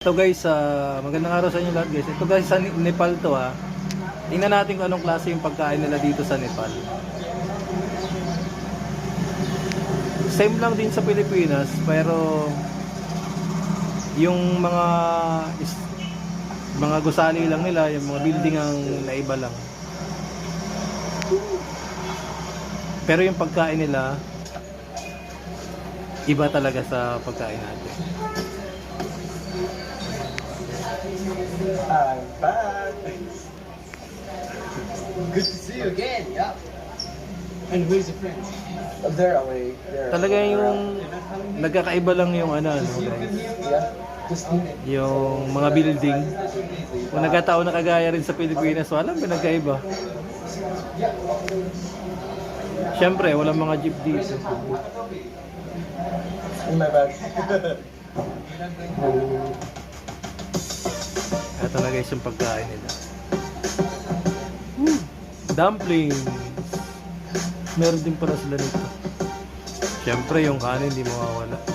Ito guys, magandang araw sa inyo lahat guys. Ito guys, sa Nepal to ha. Tingnan natin kung anong klase yung pagkain nila dito sa Nepal. Same lang din sa Pilipinas, pero yung mga gusali lang nila, yung mga building ang naiba lang. Pero yung pagkain nila, iba talaga sa pagkain natin. I'm back. Good to see you again. Yeah. And where's your friends? They're away. Talaga yung nagkakaiba lang yung ano guys. Yeah. Just Yung mga building. Kung nagkataon na kagaya rin sa Pilipinas, walang pinagkaiba. Siyempre, walang mga jeep dito. in my bag. Ito na guys yung pagkain nila. Dumpling. Meron din pala sila nito. Siyempre yung kanin hindi mawawala.